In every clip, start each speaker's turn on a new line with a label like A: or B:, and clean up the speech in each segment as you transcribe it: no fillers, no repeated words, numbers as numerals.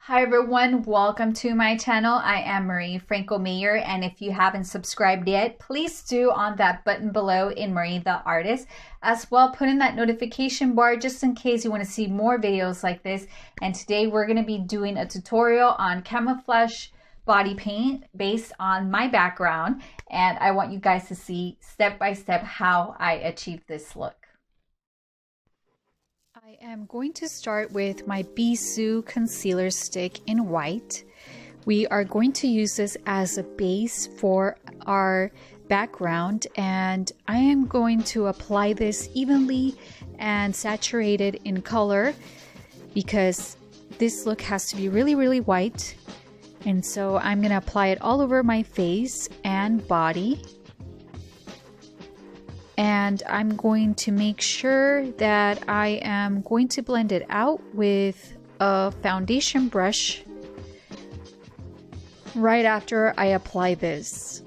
A: Hi everyone, welcome to my channel. I am Marie Franco Mayer, and if you haven't subscribed yet, please do on that button below in Marie the Artist. As well, put in that notification bar just in case you want to see more videos like this. And today we're going to be doing a tutorial on camouflage body paint based on my background, and I want you guys to see step by step how I achieved this look. I am going to start with my Bisou concealer stick in white. We are going to use this as a base for our background, and I am going to apply this evenly and saturate it in color because this look has to be really white. And so I'm going to apply it all over my face and body. And I'm going to make sure that I am going to blend it out with a foundation brush right after I apply this.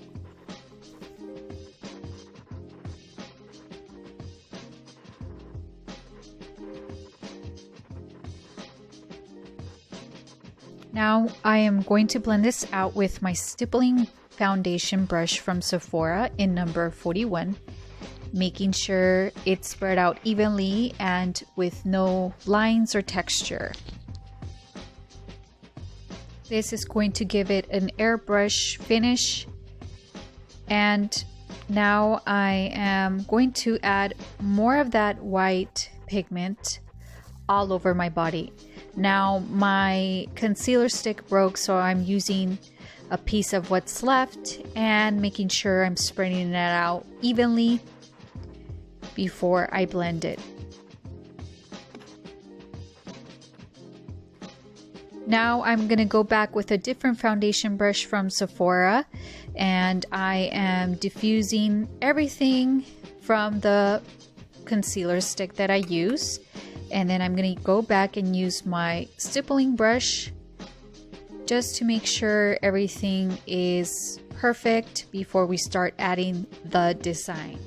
A: Now I am going to blend this out with my stippling foundation brush from Sephora in number 41. Making sure it's spread out evenly and with no lines or texture. This is going to give it an airbrush finish. And now I am going to add more of that white pigment all over my body. Now my concealer stick broke, so I'm using a piece of what's left and making sure I'm spreading it out evenly before I blend it. Now I'm going to go back with a different foundation brush from Sephora, and I am diffusing everything from the concealer stick that I use, and then I'm going to go back and use my stippling brush just to make sure everything is perfect before we start adding the design.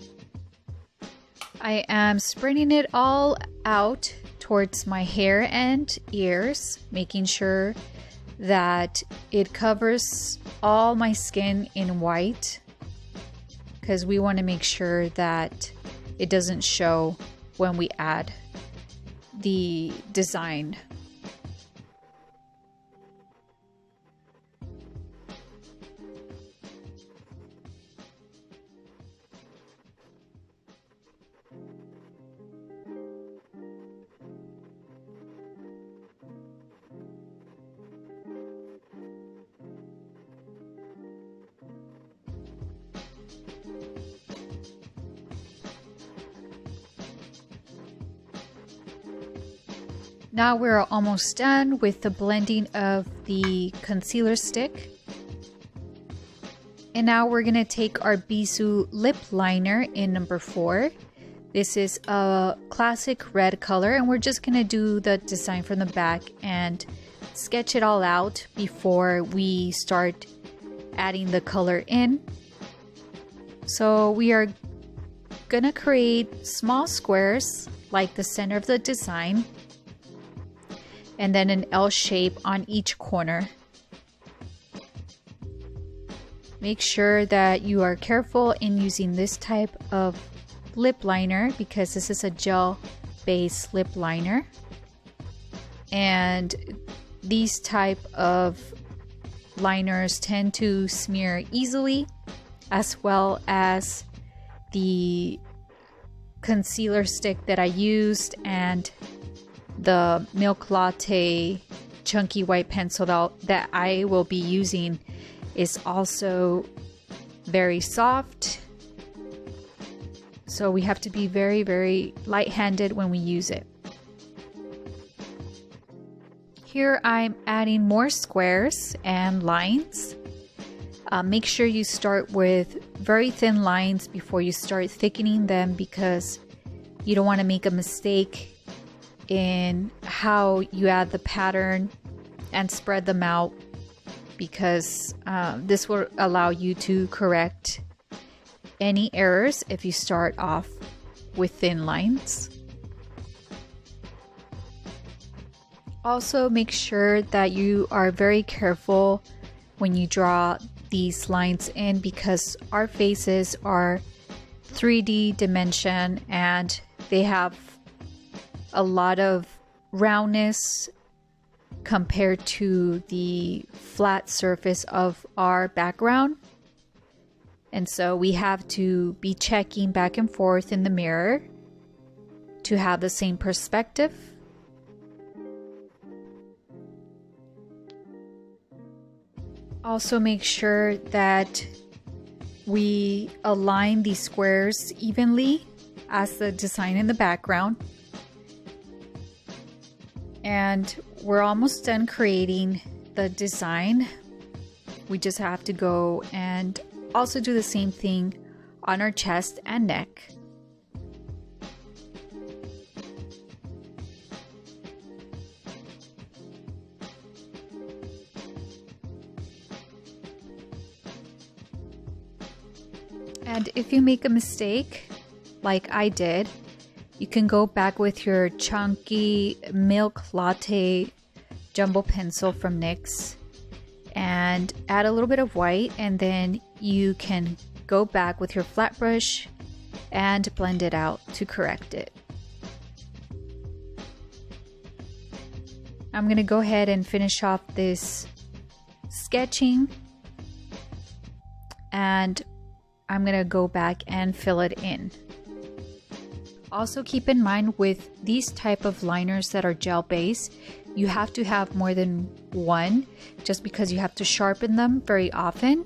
A: I am spreading it all out towards my hair and ears, making sure that it covers all my skin in white, because we want to make sure that it doesn't show when we add the design. Now we're almost done with the blending of the concealer stick. And now we're going to take our Bisou lip liner in number 4. This is a classic red color, and we're just going to do the design from the back and sketch it all out before we start adding the color in. So we are going to create small squares like the center of the design, and then an L shape on each corner. Make sure that you are careful in using this type of lip liner because this is a gel based lip liner, and these type of liners tend to smear easily, as well as the concealer stick that I used and the Milk Latte chunky white pencil that I will be using is also very soft. So we have to be very light-handed when we use it. Here I'm adding more squares and lines. Make sure you start with very thin lines before you start thickening them, because you don't want to make a mistake in how you add the pattern and spread them out, because this will allow you to correct any errors if you start off with thin lines. Also, make sure that you are very careful when you draw these lines in, because our faces are 3D dimension and they have a lot of roundness compared to the flat surface of our background. And so we have to be checking back and forth in the mirror to have the same perspective. Also, make sure that we align these squares evenly as the design in the background. And we're almost done creating the design. We just have to go and also do the same thing on our chest and neck. And if you make a mistake, like I did, you can go back with your chunky milk latte jumbo pencil from NYX and add a little bit of white, and then you can go back with your flat brush and blend it out to correct it. I'm gonna go ahead and finish off this sketching, and I'm gonna go back and fill it in. Also keep in mind with these type of liners that are gel based, you have to have more than one, just because you have to sharpen them very often.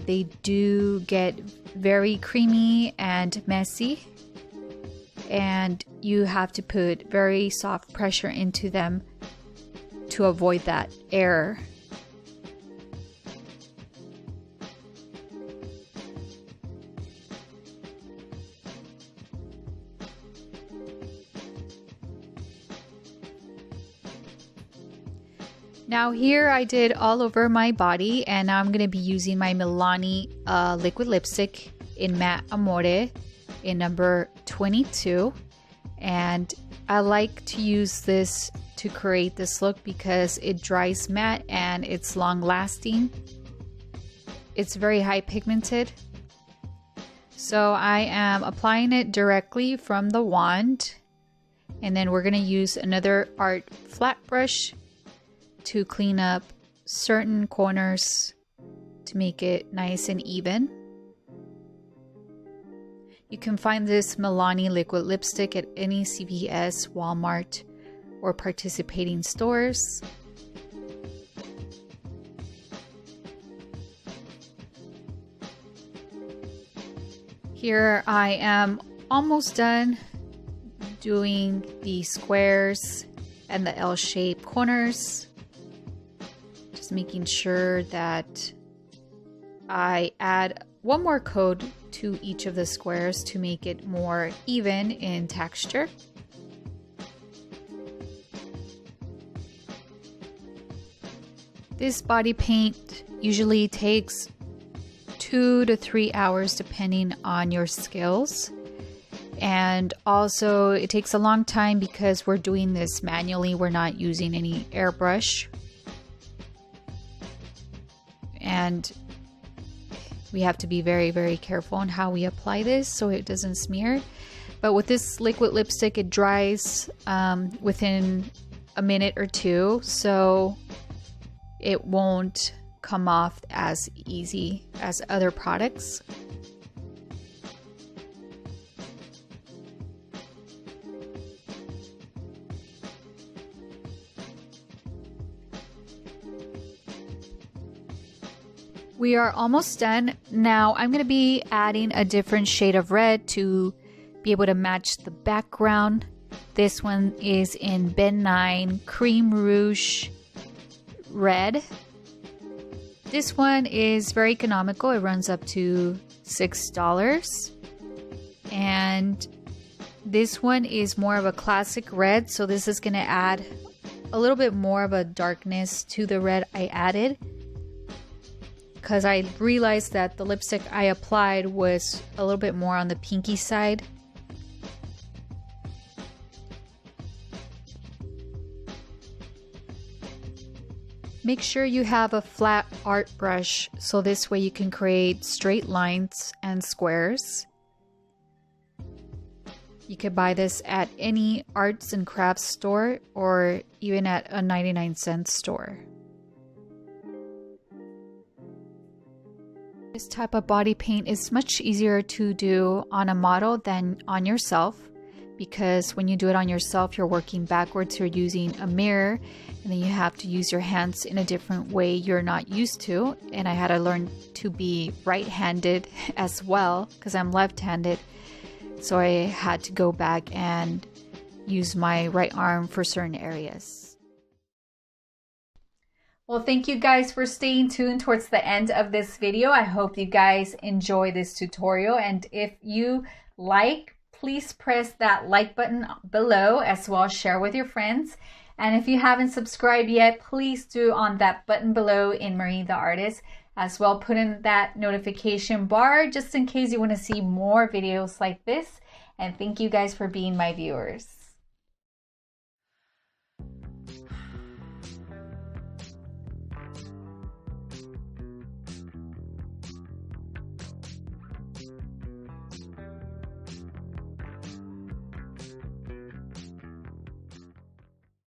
A: They do get very creamy and messy, and you have to put very soft pressure into them to avoid that error. Now here I did all over my body, and now I'm going to be using my Milani liquid lipstick in Matte Amore in number 22. And I like to use this to create this look because it dries matte and it's long lasting. It's very high pigmented. So I am applying it directly from the wand. And then we're going to use another art flat brush to clean up certain corners to make it nice and even. You can find this Milani liquid lipstick at any CVS, Walmart, or participating stores. Here I am almost done doing the squares and the L-shaped corners. Just making sure that I add one more coat to each of the squares to make it more even in texture. This body paint usually takes 2 to 3 hours depending on your skills. And also it takes a long time because we're doing this manually. We're not using any airbrush. And we have to be very, very careful on how we apply this so it doesn't smear. But with this liquid lipstick, it dries within a minute or two, so it won't come off as easy as other products. We are almost done. Now I'm going to be adding a different shade of red to be able to match the background. This one is in Ben 9 Cream Rouge Red. This one is very economical. It runs up to $6. And this one is more of a classic red, so this is going to add a little bit more of a darkness to the red I added, because I realized that the lipstick I applied was a little bit more on the pinky side. Make sure you have a flat art brush so this way you can create straight lines and squares. You could buy this at any arts and crafts store or even at a 99-cent store. This type of body paint is much easier to do on a model than on yourself, because when you do it on yourself, you're working backwards, you're using a mirror, and then you have to use your hands in a different way you're not used to. And I had to learn to be right-handed as well, because I'm left-handed. So I had to go back and use my right arm for certain areas. Well, thank you guys for staying tuned towards the end of this video. I hope you guys enjoy this tutorial. And if you like, please press that like button below, as well as share with your friends. And if you haven't subscribed yet, please do on that button below in Marie the Artist. As well, put in that notification bar just in case you want to see more videos like this. And thank you guys for being my viewers.